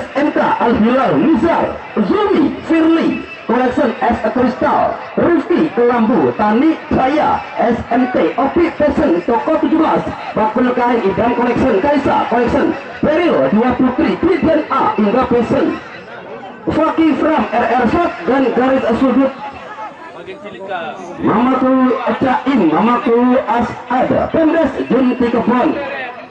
SMK Al-Hilal Nizar, Zumi Firly Collection S Crystal, Rifki Kelambu Tani Jaya, SMT Opi Fashion Toko 17, Bakul Kain Idam Collection Kaisa Collection, Peril 2 Putri Tridian A Indra Fashion, Faki Fram RR Shot dan garis sudut Mamaku Caim, Mamaku Asada, Pendes Junti Kebon,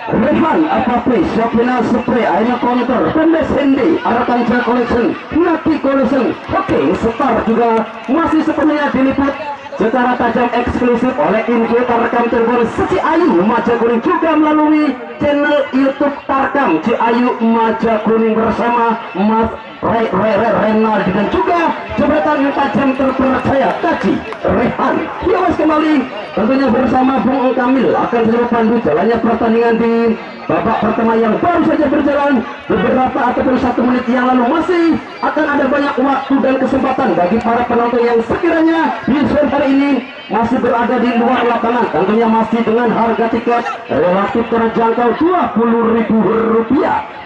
Rehan Apapi, Syafina Spray, Aina Counter, Pendes Hendy, Arakanca Collection, Naki Collection, oke, Star juga masih sepenuhnya diliput secara tajam eksklusif oleh info Tarkam Cirebon Seci Ayu Maja Kuning, juga melalui channel YouTube Tarkam Ciayu Maja Kuning bersama Mas Renaldi dan juga jembatan yang tajam terpercaya Kaji Rehan. Hiawas kembali tentunya bersama Bung Kamil akan selalu pandu jalannya pertandingan di babak pertama yang baru saja berjalan beberapa ataupun 1 menit yang lalu. Masih akan ada banyak waktu dan kesempatan bagi para penonton yang sekiranya di sore hari ini masih berada di luar lapangan, tentunya masih dengan harga tiket relatif terjangkau Rp20.000.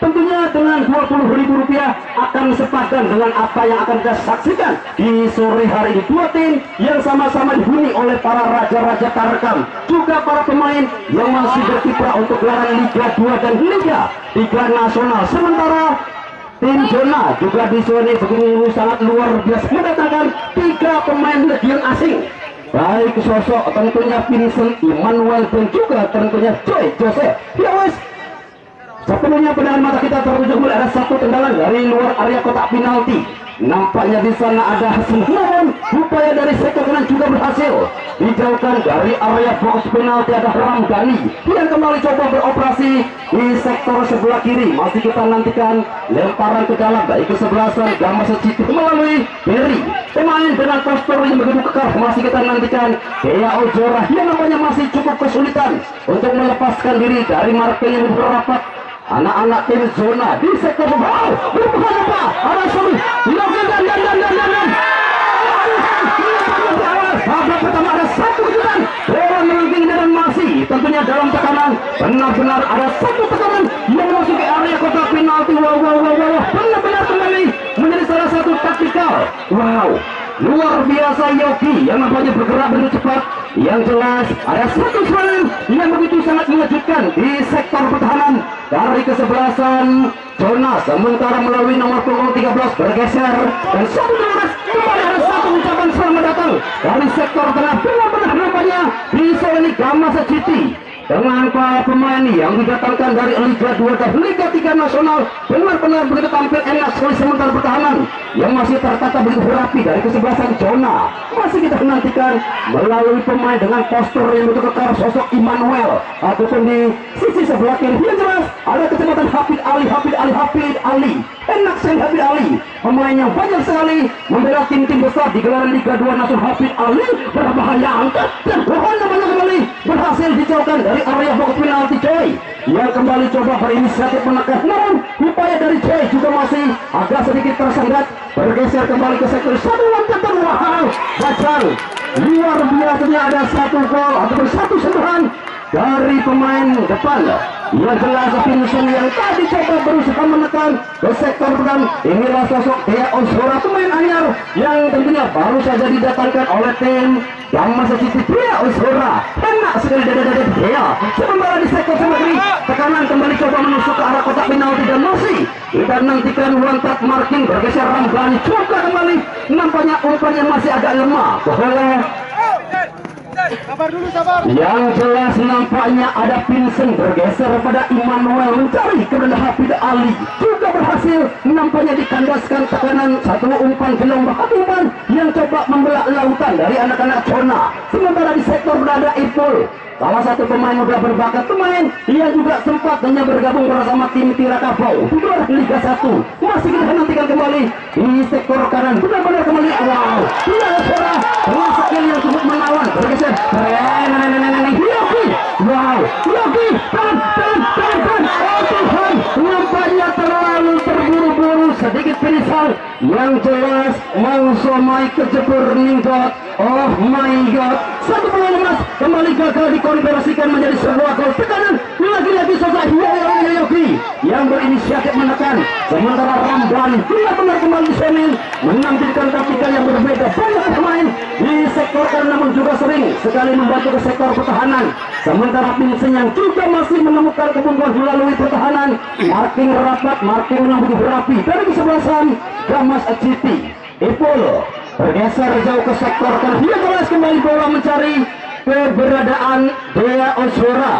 Tentunya dengan Rp20.000 akan sepadan dengan apa yang akan kita saksikan di sore hari ini. Dua tim yang sama-sama dihuni oleh para raja-raja Tarkam, juga para pemain yang masih berkiprah untuk gelaran Liga 2 dan Liga Nasional. Sementara tim Zona juga di sini begitu sangat luar biasa mendatangkan 3 pemain legion asing, baik sosok tentunya Vincent Emmanuel dan juga tentunya Joy Joseph. Ya wes, sepenuhnya pandangan mata kita tertuju mulai ada satu tendangan dari luar area kotak penalti. Nampaknya di sana ada Hasan, namun upaya dari sektor kanan juga berhasil dijauhkan dari area box penalti. Ada Ramdhani yang kembali coba beroperasi di sektor sebelah kiri. Masih kita nantikan lemparan ke dalam baik kesebelasan Gama Seciti melalui Berry, pemain dengan postur yang begitu kekar. Masih kita nantikan Dea Ojora yang namanya masih cukup kesulitan untuk melepaskan diri dari marking yang berapat. Anak-anak tim Zona di sektor bawah merupakan apa? Ada sulit dan babak pertama ada satu kejutan, bola melengking dan masih tentunya dalam tekanan. Benar-benar ada satu tekanan yang masuk ke area kotak penalti. Wow, benar-benar kembali menjadi salah satu taktikal. Wow, luar biasa Yogi yang nampaknya bergerak begitu cepat. Yang jelas ada satu serangan yang begitu sangat mengejutkan di sektor pertahanan dari kesebelasan Zona. Sementara melalui nomor punggung 13 bergeser dan satu terus kembali ada satu ucapan selamat datang dari sektor tengah. Benar-benar nampaknya bisa ini Gama Seciti dengan para pemain yang didatangkan dari Liga 2 dan Liga 3 Nasional benar-benar begitu tampil enak sekali. Sementara pertahanan yang masih tertata begitu rapi dari kesebelasan Zona masih kita nantikan melalui pemain dengan postur yang begitu kekar, sosok Immanuel ataupun di sisi sebelah kiri. Yang jelas ada kecepatan Hafid Ali, enak sekali Hafid Ali, pemain yang banyak sekali membela tim-tim besar di gelaran Liga 2 Nasional. Hafid Ali berbahaya angkat dan namanya kembali berhasil dijauhkan dari area box penalti. Joy yang kembali coba berinisiatif menekan, namun upaya dari Joy juga masih agak sedikit tersendat, bergeser kembali ke sektor satu lompatan. Wow, Bacan luar biasanya ada satu gol ataupun satu sentuhan dari pemain depan. Yang jelas Vincent yang tadi coba berusaha menekan ke sektor depan. Inilah sosok Dea Ojora, pemain anyar yang tentunya baru saja didatangkan oleh tim Gama Seciti. Dea Ojora enak sekali Dea. Sementara di sektor sebelah kiri tekanan kembali coba menusuk ke arah kotak penalti dan masih kita nantikan one touch marking bergeser. Ramdhani juga kembali nampaknya umpannya masih agak lemah. Yang jelas nampaknya ada Vincent bergeser pada Immanuel mencari kepada Hafid Ali, juga berhasil nampaknya dikandaskan tekanan satu umpan gelombang umpan yang coba membelah lautan dari anak-anak Zona. Sementara di sektor berada Ipul, salah satu pemain muda berbakat, pemain yang juga sempat hanya bergabung bersama tim Tirakabau di Liga 1. Masih kita nantikan kembali di sektor kanan, benar-benar kembali awal. Dia suara dengan skill yang cukup menawan bergeser. Yogi, wow, Yogi, dan oh Tuhan, nampaknya terlalu terburu-buru, sedikit penisal. Yang jelas Mau Somai kejebur ninggot. Oh my god, satu peluang emas kembali gagal dikonversikan menjadi sebuah gol. Tekanan lagi-lagi sosok Yogi yang berinisiatif menekan, sementara Ramdhani benar-benar kembali senin menampilkan taktikal yang berbeda. Banyak pemain di sektor kanan namun juga sering sekali membantu ke sektor pertahanan, sementara Vincent yang juga masih menemukan kebuntuan melalui pertahanan. Marking rapat, marking yang begitu rapi dari kesebelasan Gamas City. Ipolo bergeser jauh ke sektor kanan, dia jelas kembali bola mencari keberadaan Dea Osora.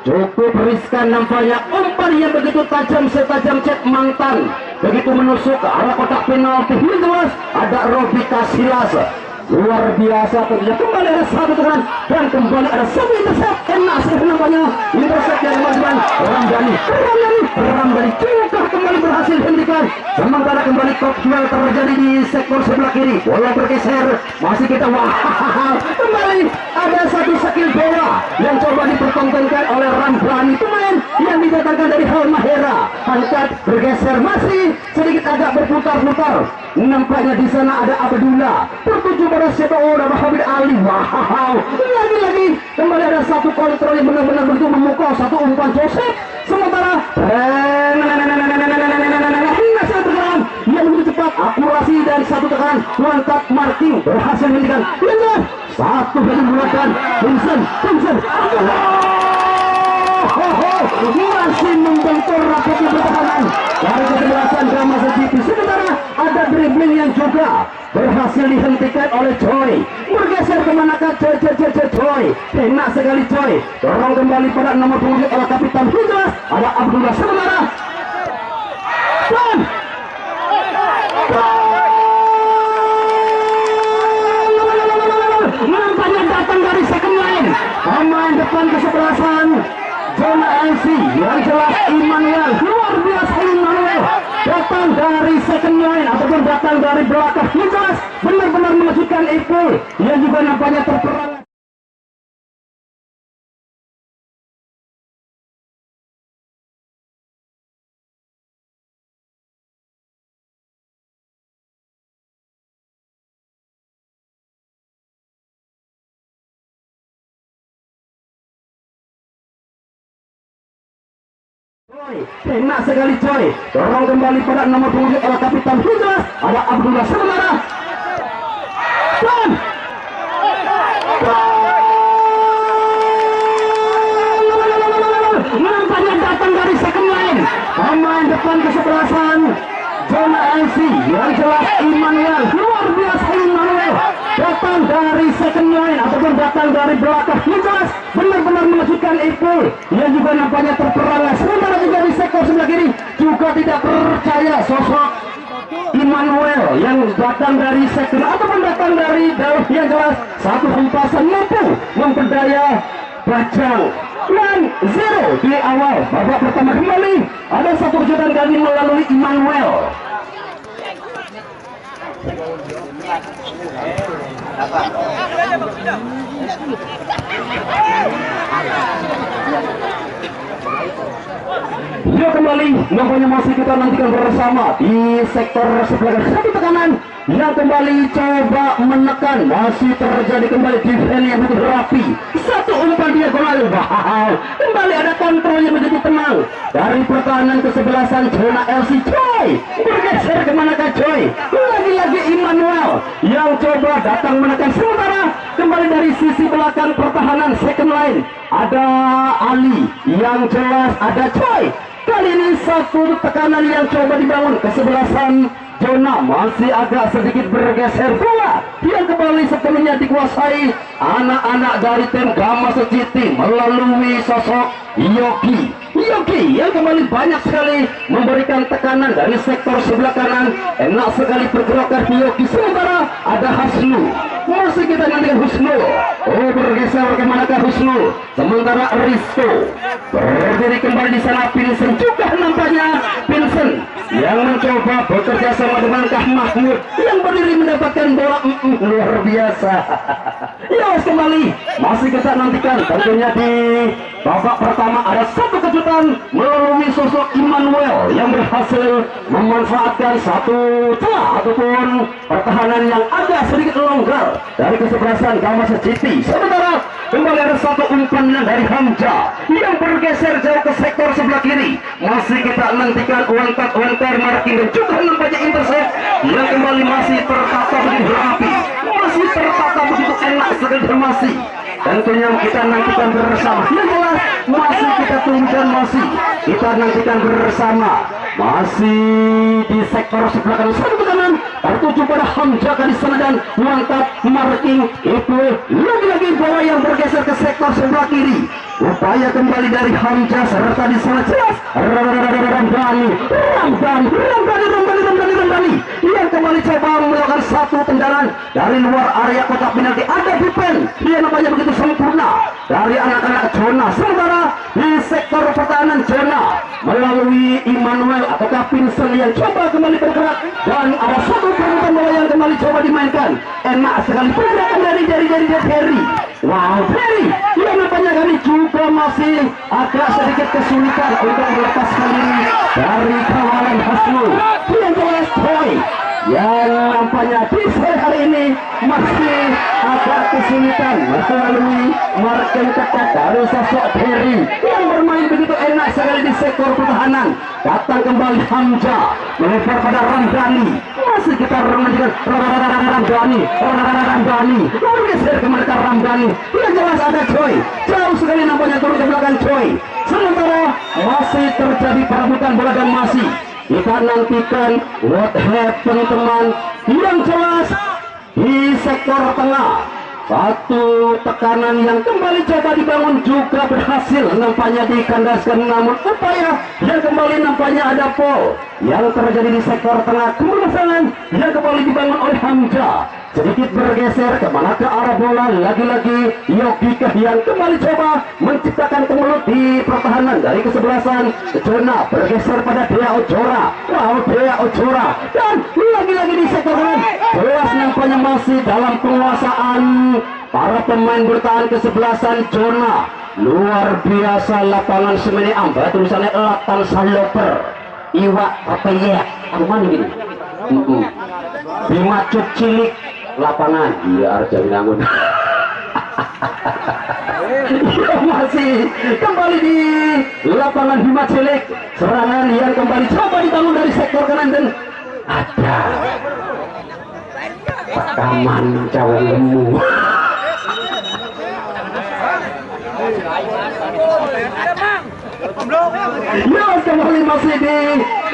Cukup riskan nampaknya, umpan yang begitu tajam setajam Cek Mantan, begitu menusuk ke arah kotak penalti. Ini jelas ada Robi Casillas, luar biasa tentunya. Kembali ada satu tekan dan kembali ada satu intercept. Enak sekali nampaknya intercept yang kemajuan Ramdhani juga kembali berhasil hentikan, sementara kembali top duel terjadi di sektor sebelah kiri. Bola bergeser, masih kita kembali ada satu skill bola yang coba dipertontonkan oleh Ramdhani, pemain yang didatangkan dari Halmahera. Angkat bergeser, masih sedikit agak berputar-putar. Nampaknya di sana ada Abdullah tertuju pada Seto dan Habib Ali. Lagi-lagi kembali ada satu kontrol yang benar-benar begitu memukau, satu umpan Joseph, sementara yang begitu cepat, akurasi dari satu tekan mantap. Marking berhasil menghentikan. Satu dari buatan Vincent masih membentur rapat pertahanan dari kesebelasan Gamas City. Sementara ada dribbling yang juga berhasil dihentikan oleh Choi. Bergeser kemanakah Choi? Enak sekali Choi. Dorong kembali pada nomor punggung oleh Kapitan Hijaz. Ada Abdullah, sementara nampaknya datang dari second line. Pemain depan kesebelasan Zona LC yang jelas Immanuel, luar biasa Immanuel, datang dari second line ataupun datang dari belakang. Yang jelas benar-benar mengejutkan Ipul yang juga nampaknya terperang. Enak sekali Choi, dorong kembali pada nomor punggung oleh Kapitan Hijaz. Ada Abdullah, sementara nampaknya datang dari second line. Pemain depan kesebelasan Zona LC yang jelas Immanuel, luar biasa Immanuel, datang dari second line ataupun datang dari belakang. Yang jelas benar-benar mengejutkan Ipul yang juga nampaknya terperangah. Sementara juga di sektor sebelah kiri juga tidak percaya sosok Immanuel yang datang dari sektor ataupun datang dari jauh. Yang jelas satu hempasan mampu memperdaya Bajang dan zero di awal babak pertama. Kembali ada satu kejutan kali melalui Immanuel. Ya kembali nampaknya masih kita nantikan bersama di sektor sebelah kanan. Satu tekanan yang kembali coba menekan, masih terjadi kembali defense yang begitu rapi. Satu umpan diagonal, kembali ada kontrol yang begitu tenang dari pertahanan kesebelasan Zona LC. Choi bergeser kemanakah Choi? Lagi-lagi Immanuel yang coba datang menekan, sementara kembali dari sisi belakang pertahanan second line ada Ali, yang jelas ada Choi. Kali ini satu tekanan yang coba dibangun kesebelasan Zona, masih agak sedikit bergeser bola yang kembali sepenuhnya dikuasai anak-anak dari tim Gamas City melalui sosok Yogi yang kembali banyak sekali memberikan tekanan dari sektor sebelah kanan. Enak sekali pergerakan Yogi, sementara ada Hasnu, masih kita nantikan Husnul. Bergeser kemanakah Husnul? Sementara Risto berdiri kembali di sana. Vincent juga nampaknya Vincent yang mencoba bekerja sama dengan Kah Mahmud yang berdiri mendapatkan bola. Luar biasa. Ya kembali masih kita nantikan tentunya di babak pertama ada satu kejutan melalui sosok Immanuel yang berhasil memanfaatkan satu celah ataupun pertahanan yang agak sedikit longgar dari kesebelasan Gamas City. Sementara kembali ada satu umpan dari Hamzah yang bergeser jauh ke sektor sebelah kiri. Masih kita nantikan one car marking dan juga nampaknya intercept yang kembali masih tertata begitu rapi, masih tertata begitu enak sekali masih. Tentunya kita nantikan bersama. Yang jelas masih kita tunggukan, masih kita nantikan bersama. Masih di sektor sebelah kanan, satu kanan tertuju pada Hamzah di sana dan mantap marking itu lagi-lagi bola yang bergeser ke sektor sebelah kiri. Upaya kembali dari Hamzah serta di sana jelas Ramdhani yang kembali coba melakukan satu tendangan dari luar area kotak penalti. Ada defense dia nampaknya begitu sempurna dari anak-anak Jona. Sementara di sektor pertahanan Jona melalui Immanuel ataukah Vincent yang coba kembali bergerak dan ada satu perempuan bola yang kembali coba dimainkan. Enak sekali pergerakan dari Ferry. Wow, Ferry yang nampaknya kali juga masih agak sedikit kesulitan untuk melepaskan diri dari kawalan Hasnul. Yang jelas Troy yang nampaknya di sore hari ini masih agak kesulitan melalui marking ketat dari sosok Ferry yang bermain begitu enak sekali di sektor pertahanan. Datang kembali Hamzah melebar pada Ramdhani, masih kita menunjukkan Ramdhani bergeser kembali ke Ramdhani. Yang jelas ada Choi jauh sekali nampaknya turun ke belakang Choi. Sementara masih terjadi perebutan bola dan masih kita nantikan what happen teman. Yang jelas di sektor tengah satu tekanan yang kembali coba dibangun juga berhasil nampaknya dikandaskan, namun upaya yang kembali nampaknya ada foul yang terjadi di sektor tengah. Kemenangan yang kembali dibangun oleh Hamzah sedikit bergeser kemana ke arah bola. Lagi-lagi Yogika yang kembali coba menciptakan kemelut di pertahanan dari kesebelasan Jona bergeser pada Dea Ojora. Wow, Dea Ojora dan lagi-lagi di sektor kanan jelas nampaknya masih dalam penguasaan para pemain bertahan kesebelasan Jona. Luar biasa lapangan semene amba tulisannya Latan Saloper Iwak apa ya mana gini Bima Cuk Cilik lapangan iya Arja Binangun. Ya, masih kembali di lapangan Bima Cilik, serangan yang kembali coba dibangun dari sektor kanan dan ada Pakaman Cawang Lemu. Ya, kembali masih di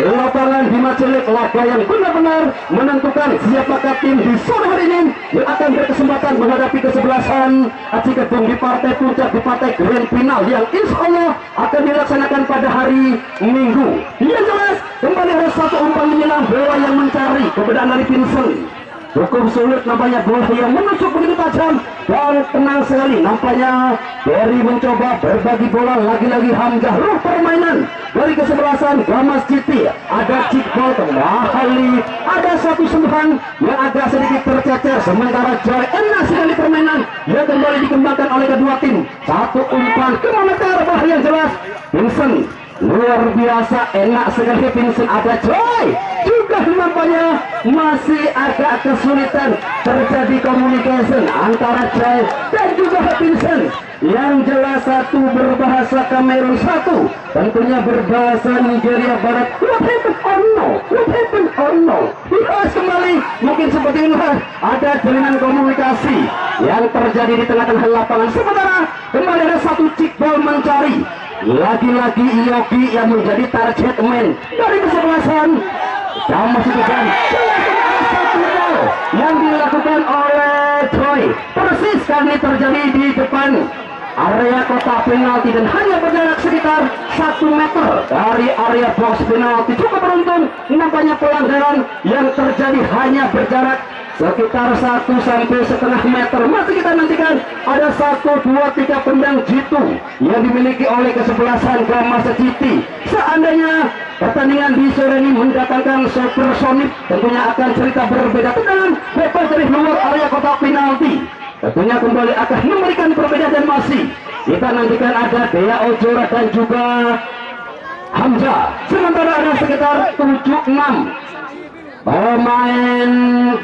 lapangan Bima Cilik, laga yang benar-benar menentukan siapakah tim di sore hari ini yang akan berkesempatan menghadapi kesebelasan Aci Kedung di partai puncak, di partai grand final yang insya Allah akan dilaksanakan pada hari Minggu. Yang jelas kembali ada satu umpan menyelam bola yang mencari keberadaan dari Vincent. Cukup sulit nampaknya bola yang menusuk begitu tajam dan tenang sekali nampaknya Ferry mencoba berbagi bola. Lagi-lagi Hamzah ruh permainan dari kesebelasan Gamas City. Ada cikbol kembali, ada satu sentuhan yang agak sedikit tercecer, sementara Joy enak sekali permainan yang kembali dikembangkan oleh kedua tim. Satu umpan kemana ke arah bola yang jelas Vincent luar biasa enak sekali Vincent. Ada Joy juga nampaknya masih agak kesulitan terjadi komunikasi antara Joy dan juga Vincent. Yang jelas satu berbahasa Kamerun, satu tentunya berbahasa Nigeria Barat. What happened? Oh no, what happened? Oh no. Dibahas kembali mungkin seperti inilah ada jalinan komunikasi yang terjadi di tengah-tengah lapangan. Sementara kembali ada satu cikbol mencari lagi-lagi Yogi yang menjadi target man dari kesebelasan Gamas itu kan yang dilakukan oleh Troy persis kali terjadi di depan area kotak penalti dan hanya berjarak sekitar 1 meter dari area box penalti. Cukup beruntung nampaknya pelanggaran yang terjadi hanya berjarak sekitar 1 sampai setengah meter. Masih kita nantikan ada 1, 2, 3 pendang jitu yang dimiliki oleh kesebelasan Gamas City. Seandainya pertandingan di sore ini mendatangkan supersonik, tentunya akan cerita berbeda. Tendangan bebas dari luar area kotak penalti tentunya kembali akan memberikan perbedaan dan masih kita nantikan ada Dea Ojora dan juga Hamzah. Sementara ada sekitar 7-6 pemain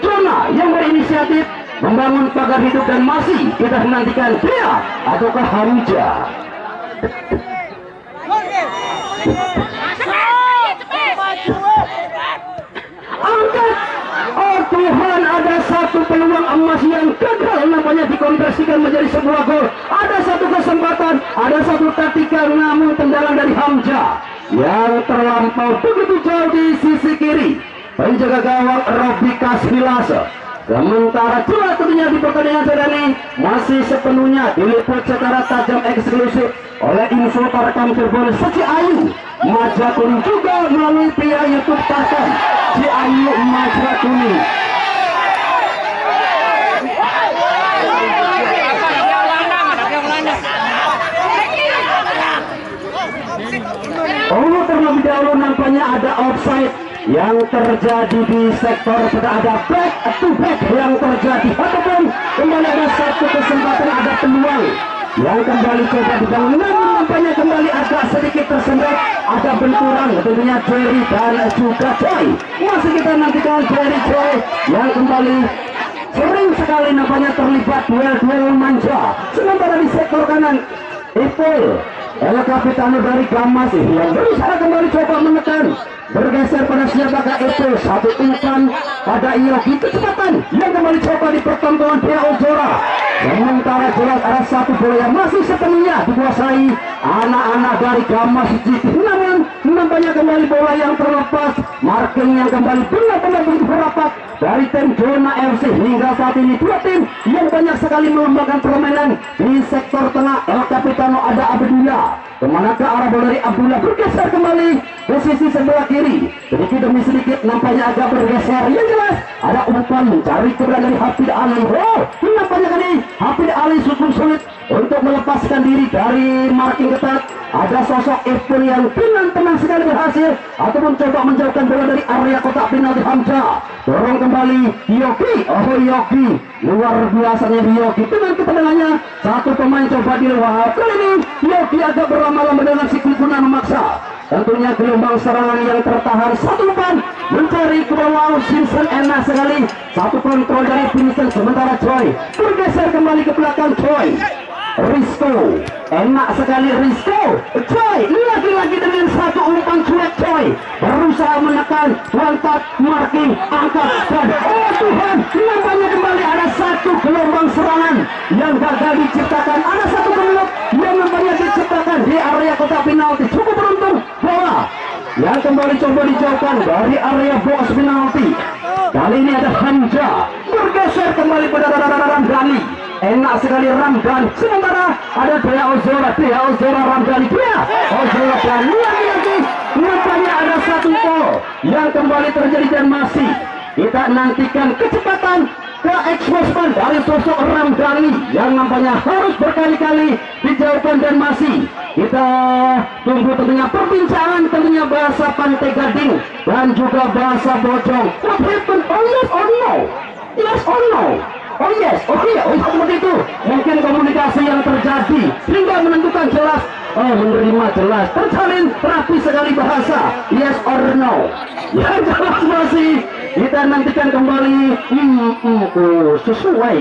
Jona yang berinisiatif membangun pagar hidup dan masih kita menantikan dia ataukah Hamja. Angkat. Oh Tuhan, ada satu peluang emas yang gagal namanya dikonversikan menjadi sebuah gol. Ada satu kesempatan, ada satu taktikal, namun tendangan dari Hamja yang terlampau begitu jauh di sisi kiri penjaga gawang Robi Kasvilasa. Sementara jelas tentunya di pertandingan saat ini masih sepenuhnya diliput secara tajam eksklusif oleh info rekam Cirebon Seci Ayu Maja Kuning, juga melalui pihak YouTube Tarkam Si Ayu Maja Kuning. Oh, terlebih dahulu nampaknya ada offside yang terjadi di sektor, ada back to back yang terjadi, ataupun kembali ada satu kesempatan, ada peluang yang kembali coba dibangun, namun nampaknya kembali agak sedikit tersendat, ada benturan tentunya Jerry dan juga Joy. Masih kita nantikan Jerry Joy yang kembali sering sekali nampaknya terlibat duel-duel manja. Sementara di sektor kanan Ipul El Capitano dari Gamas yang berusaha kembali coba menekan, bergeser pada siapakah itu, satu umpan pada Yogi, kecepatan yang kembali coba di pertontonan Pia Ojora. Sementara jelas ada satu bola yang masih sepenuhnya dikuasai anak-anak dari Gamas GT, namun nampaknya kembali bola yang terlepas, marking yang kembali benar-benar begitu rapat dari tim Zona FC. Hingga saat ini dua tim yang banyak sekali mengembangkan permainan di sektor tengah. El Capitano ada Abdullah, kemanakah arah bola dari Abdullah, bergeser kembali ke sisi sebelah kiri, sedikit demi sedikit nampaknya agak bergeser. Yang jelas ada umpan mencari keberadaan dari Hafid Ali. Oh, nampaknya kali Hafid Ali cukup sulit untuk melepaskan diri dari marking ketat. Ada sosok Irfan yang tenang sekali berhasil ataupun coba menjauhkan bola dari area kotak penalti. Hamza dorong kembali Yogi. Oh Yogi, luar biasanya Yogi dengan ketenangannya. Satu pemain coba di luar, kali ini Yogi agak berlama-lama dengan si Kunkuna memaksa. Tentunya gelombang serangan yang tertahan, satu umpan mencari ke bawah. Simpson enak sekali, satu kontrol dari Vincent. Sementara Choi bergeser kembali ke belakang. Choi, Rizko, enak sekali Rizko. Choi lagi-lagi dengan satu umpan cuek. Choi berusaha menekan, lantak, marking, angkat, dan oh Tuhan, nampaknya kembali ada satu gelombang serangan yang gagal diciptakan. Ada satu gelombang yang nampaknya diciptakan di area kotak penalti. Cukup beruntung bola yang kembali coba dijauhkan dari area box penalti. Kali ini ada Hamza bergeser kembali pada Ramdhani. Enak sekali Ramdhani. Sementara ada Dea Ozora Ramdhani. Dea Ozora dan lagi-lagi nampaknya ada satu gol yang kembali terjadi dan masih kita nantikan kecepatan ke eksposmen dari sosok Ramdhani yang nampaknya harus berkali-kali dijauhkan dan masih kita tunggu tentunya perbincangan, tentunya bahasa Pantai Gading dan juga bahasa Bojong. What happened? Oh yes or no? Yes or no? Oh yes, oke, seperti itu. Mungkin komunikasi yang terjadi hingga menentukan jelas, menerima jelas, terjalin rapi sekali bahasa. Yes or no? Yang jelas masih kita nantikan kembali. Sesuai.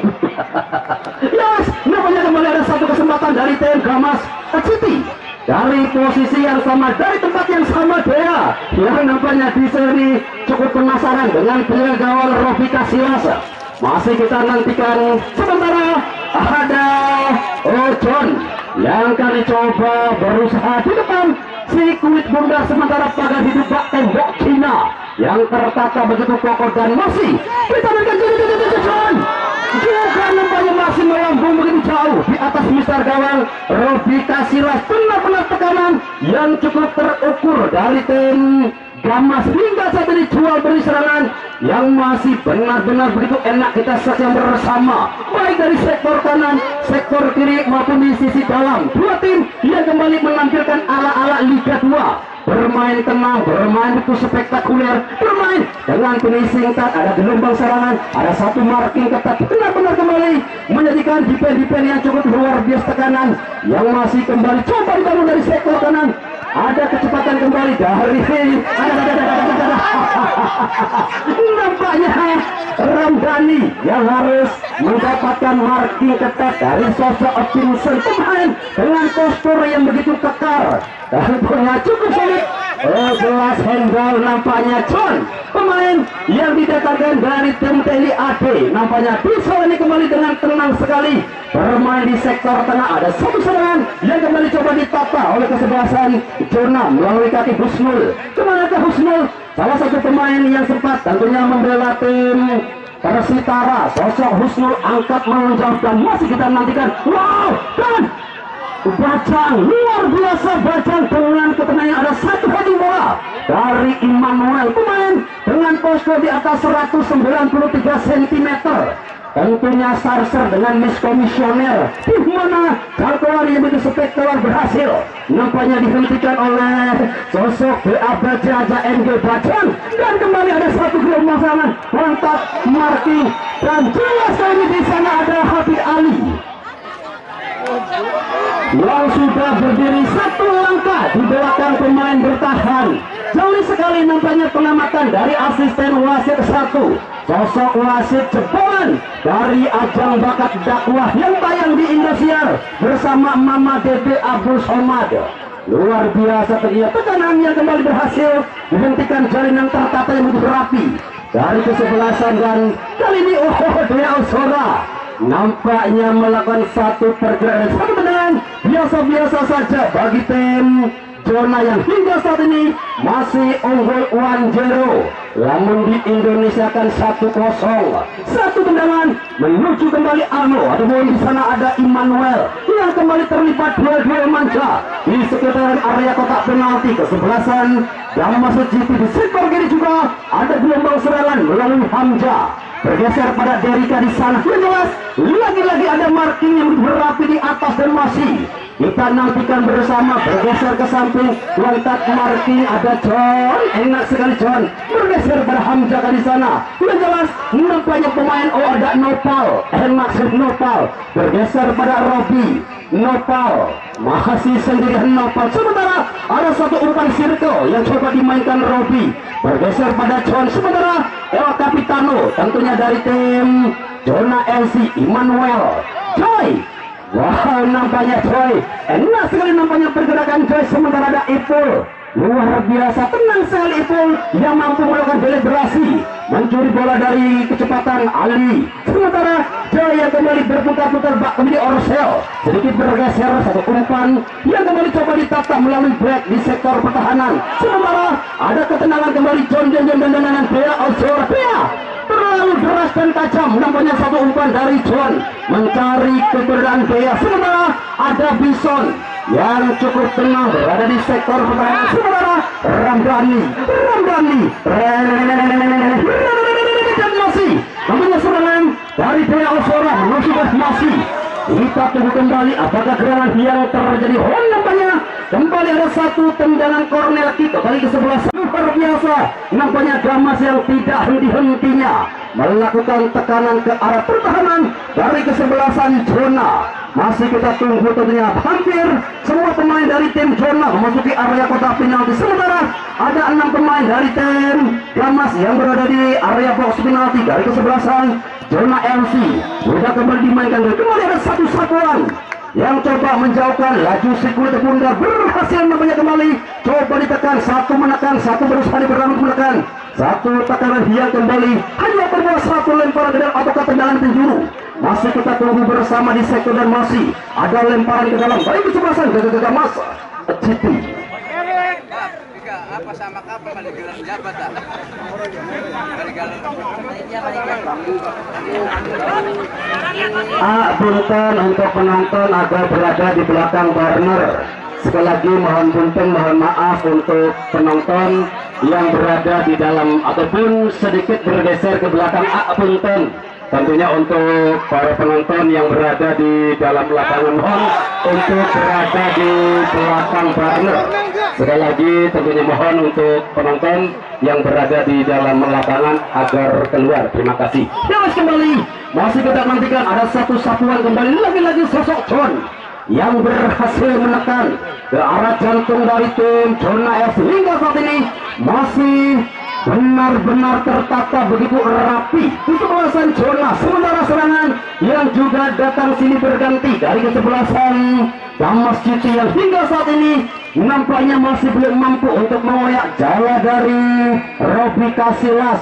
Yes, namanya kembali ada satu kesempatan dari TM Gamas City dari posisi yang sama, dari tempat yang sama. Dea yang nampaknya di sini cukup penasaran dengan penjaga gawang Robi Kasvilasa. Masih kita nantikan. Sementara ada Ojon yang kali coba berusaha di depan si kulit bundar. Sementara pagar hidup bak tembok Cina yang tertata begitu kokoh dan masih kita nantikan Ojon juga nampaknya masih melambung begitu jauh di atas mister gawang Robi Kasvilasa. Benar-benar tekanan yang cukup terukur dari tim Gamas hingga saat ini, jual beli serangan yang masih benar-benar begitu enak kita saksikan bersama, baik dari sektor kanan, sektor kiri maupun di sisi dalam. Dua tim yang kembali menampilkan ala-ala Liga 2, bermain tenang, bermain itu spektakuler, bermain dengan finishing tat, ada gelombang serangan, ada satu marking ketat, benar-benar kembali menjadikan defense yang cukup luar biasa. Tekanan yang masih kembali coba dibangun dari sektor kanan. Ada kecepatan kembali dari nampaknya Ramdhani yang harus mendapatkan marking ketat dari sosok Vincent, pemain dengan postur yang begitu kekar dan punya cukup sulit. Jelas handball nampaknya John, pemain yang didatangkan dari tim TNI AD, nampaknya bisa ini kembali dengan tenang sekali bermain di sektor tengah. Ada satu serangan yang kembali coba ditata oleh kesebelasan Jona melalui kaki Husnul. Kemanakah Husnul? Salah satu pemain yang sempat tentunya membela tim Persitara. Sosok Husnul angkat melonjak dan masih kita nantikan. Wow, dan Bajang luar biasa, Bajang dengan ketenangan. Ada satu heading bola dari Immanuel, pemain dengan postur di atas 193 cm. Tentunya Sarser dengan miskomisioner, di mana kalkulan yang begitu spektakuler berhasil nampaknya dihentikan oleh sosok BA Bajaja MG Bajang. Dan kembali ada satu gelombang serangan, kontak marking, dan jelas kali di sana ada Habib Ali yang sudah berdiri satu langkah di belakang pemain bertahan. Jauh sekali nampaknya pengamatan dari asisten wasit satu, sosok wasit jebolan dari ajang bakat dakwah yang tayang di Indosiar bersama Mama Dede Abdul Somad. Luar biasa ternyata tekanan yang kembali berhasil dihentikan, jalinan tertata yang begitu rapi dari kesebelasan. Dan kali ini dia Osora nampaknya melakukan satu pergerakan, satu tendangan biasa-biasa saja bagi tim Jona yang hingga saat ini masih unggul 1-0. Namun di Indonesia kan 1-0. Satu tendangan menuju kembali Ano, ataupun di sana ada Immanuel yang kembali terlibat duel-duel manja di sekitaran area kotak penalti. Kesebelasan Damas GT di sektor kiri juga ada gelombang serangan melalui Hamzah bergeser pada Derika di sana. Yang jelas lagi-lagi ada marking yang berapi di atas dan masih kita nantikan bersama. Bergeser ke samping, loncat marking, ada John, enak sekali John bergeser pada Hamzah di sana. Yang jelas nampaknya pemain ada Nopal, maksud Nopal bergeser pada Robi. Nopal masih sendirian Nopal, sementara ada satu umpan circle yang coba dimainkan Robi bergeser pada John, sementara El Capitano tentunya dari tim Jona LC Immanuel Joy. Wow, nampaknya Joy enak sekali nampaknya pergerakan Joy, sementara ada Ipul. Luar biasa tenang sekali Ipul yang mampu melakukan deliberasi mencuri bola dari kecepatan Ali. Sementara Jaya kembali berputar-putar bak kembali Orsel sedikit bergeser, satu umpan yang kembali coba ditata melalui break di sektor pertahanan. Sementara ada ketenangan kembali John dan Bea Ozora. Bea terlalu deras dan tajam, nampaknya satu umpan dari John mencari keberadaan Bea. Sementara ada Bison yang cukup tenang berada di sektor pertahanan. Sementara Ramdhani dan masih nampaknya serangan dari Bea Ozora sudah masih. Kita tunggu kembali apakah gerangan yang terjadi. Nampaknya kembali ada satu tendangan corner kick kembali ke sebelah. Luar biasa nampaknya Damas yang tidak henti-hentinya melakukan tekanan ke arah pertahanan dari kesebelasan Jona. Masih kita tunggu tentunya, hampir semua pemain dari tim Jona memasuki area kotak penalti. Sementara ada 6 pemain dari tim Damas yang berada di area box penalti dari kesebelasan Jona MC. Sudah kembali dimainkan, kembali ada satu satuan yang coba menjauhkan laju sirkuit bunda, berhasil namanya kembali coba ditekan, satu menekan, satu berusaha diberlalu menekan, satu tekanan yang kembali hanya berbuat satu lemparan ke dalam ataukah tendangan penjuru. Masih kita tunggu bersama di sektor dan masih ada lemparan ke dalam dari kesebelasan gagal masa GT. Apa sama kapal balik gelas jabat tak? Punten untuk penonton agar berada di belakang Barner. Sekali lagi mohon punten, mohon maaf untuk penonton yang berada di dalam ataupun sedikit bergeser ke belakang. Punten tentunya untuk para penonton yang berada di dalam lapangan, mohon untuk berada di belakang Barner. Sekali lagi tentunya mohon untuk penonton yang berada di dalam lapangan agar keluar. Terima kasih. Terus kembali masih kita nantikan ada satu satuan kembali, lagi-lagi sosok John yang berhasil menekan ke arah jantung dari tim Jona FC. Hingga saat ini masih benar-benar tertata begitu rapi di kesebelasan zona. Sementara serangan yang juga datang sini berganti dari kesebelasan Damas Citi yang hingga saat ini nampaknya masih belum mampu untuk mengoyak jala dari Robi Kasilas.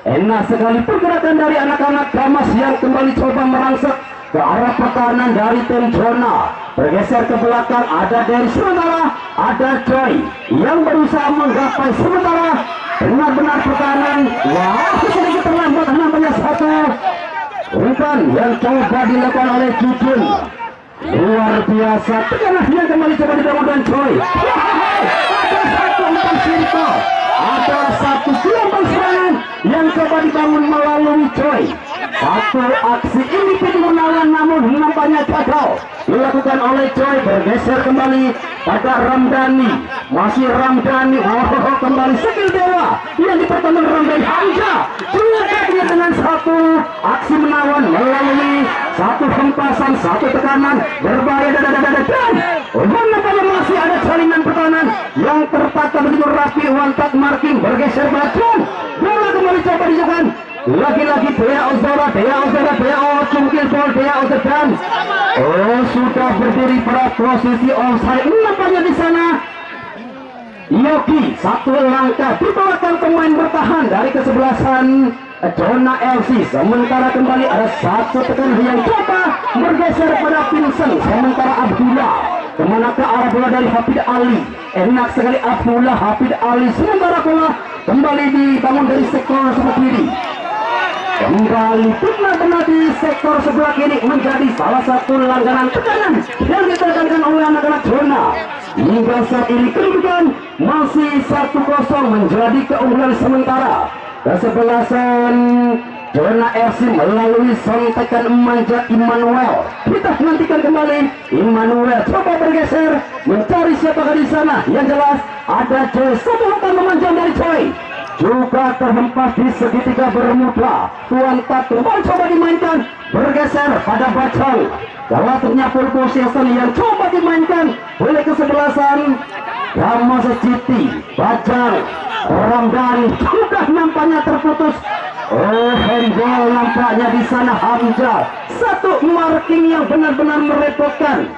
Enak sekali pergerakan dari anak-anak Damas yang kembali coba merangsek ke arah pertahanan dari tim zona. Bergeser ke belakang ada dari sementara ada Joy yang berusaha menggapai sementara benar-benar pertahanan. Wah, sedikit terlambat nampaknya satu umpan yang coba dilakukan oleh Jujun. Luar biasa, tekanan yang kembali coba dibangun dan Joy. Ada satu umpan Sirko, ada satu gelombang serangan yang coba dibangun melalui Joy. Satu aksi individu menawan namun nampaknya gagal dilakukan oleh Joy. Bergeser kembali pada Ramdhani, masih Ramdhani. Oh, kembali skill dewa yang dipertemukan Ramdhani Hamza juga dia dengan satu aksi menawan melalui satu hempasan, satu tekanan berbahaya dan nampaknya masih ada salinan pertahanan yang tertata begitu rapi. One touch marking bergeser bacaan bola kembali coba dijaga lagi-lagi Dea Ozora cungkil bol Dea Ozora. Oh, sudah berdiri pada posisi offside nampaknya di sana. Yogi satu langkah di belakang pemain bertahan dari kesebelasan zona LC. Sementara kembali ada satu tekanan yang coba bergeser pada Vincent. Sementara Abdullah kemana ke arah bola dari Hafid Ali. Enak sekali Abdullah, Hafid Ali. Sementara bola kembali dibangun dari sektor sebelah kiri. Kembali benar-benar di sektor sebelah kiri menjadi salah satu langganan tekanan yang ditekankan oleh anak-anak zona. Hingga saat ini kedudukan masih 1-0 menjadi keunggulan sementara kesebelasan zona FC melalui sontekan manja Immanuel. Kita nantikan kembali Immanuel coba bergeser mencari siapakah di sana. Yang jelas ada Joy, satu umpan memanjang dari Joy juga terhempas di segitiga bermuda. Tuan Tak kembali coba dimainkan bergeser pada Bacang. Jawabannya full possession yang coba dimainkan oleh kesebelasan Damas Citi. Bacang Ramdhani sudah nampaknya terputus. Oh, handball nampaknya di sana Hamzah. Satu marking yang benar-benar merepotkan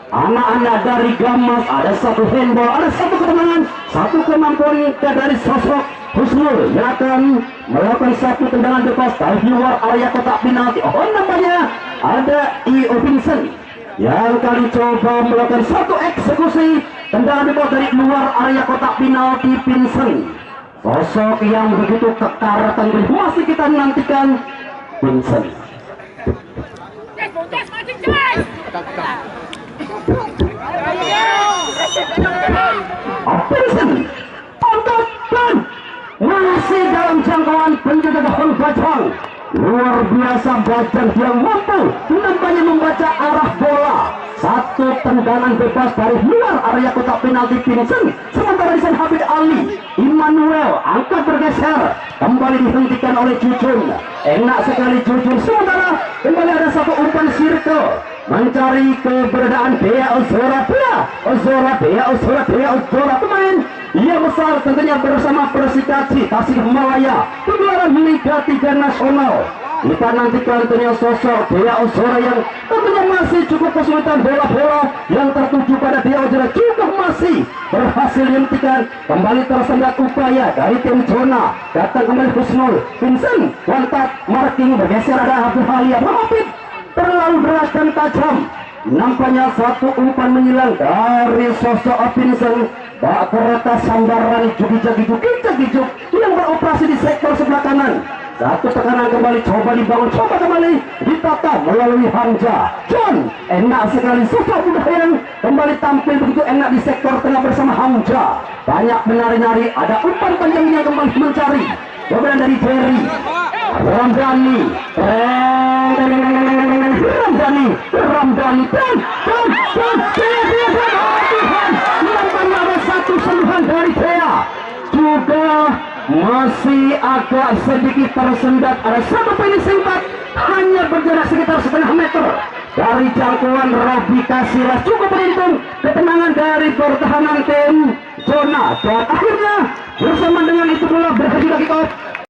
anak-anak dari Gamas. Ada satu handball, ada satu ketenangan, satu kemampuan dari sosok Husnul yang akan melakukan satu tendangan bebas dari luar area kotak penalti. Oh, nampaknya ada I.O. Vincent yang kali coba melakukan satu eksekusi tendangan bebas dari luar area kotak penalti. Vincent, sosok yang begitu kekar, masih kita nantikan Vincent. Vincent tonton masih dalam jangkauan penjaga gawang Bajang. Luar biasa Bajang yang mampu nampaknya membaca arah bola. Satu tendangan bebas dari luar area kotak penalti Vincent. Sementara di sana Hafid Ali, Immanuel angkat bergeser kembali dihentikan oleh Jujun. Enak sekali Jujun. Sementara kembali ada satu umpan circle mencari keberadaan Dea Ozora. Dea Ozora pemain ia besar tentunya bersama Persikasi Tasikmalaya pegelaran Liga 3 Nasional. Kita nantikan tentunya sosok Dea Ozora yang tentunya masih cukup kesulitan. Bola-bola yang tertuju pada Dea Ozora juga masih berhasil dihentikan. Kembali tersendat upaya dari tim zona. Datang kembali Husnul Vincent, wantat marking bergeser ada Abdul Halia. Hafid terlalu deras dan tajam. Nampaknya satu umpan menyilang dari sosok Vincent. Bak kereta sambaran jugi-jugi yang beroperasi di sektor sebelah kanan. Satu tekanan kembali coba dibangun, coba kembali ditata melalui Hamzah. John, enak sekali sosok muda yang kembali tampil begitu enak di sektor tengah bersama Hamzah. Banyak menari-nari, ada umpan panjang yang kembali mencari. Coba dari Jerry Ramdhani ada satu sentuhan dari Thea juga masih agak sedikit tersendat. Ada satu finishing touch hanya berjarak sekitar setengah meter dari jangkauan Robi Kasilas. Cukup beruntung ketenangan dari pertahanan tim zona dan akhirnya bersama dengan itu bola berhasil kick off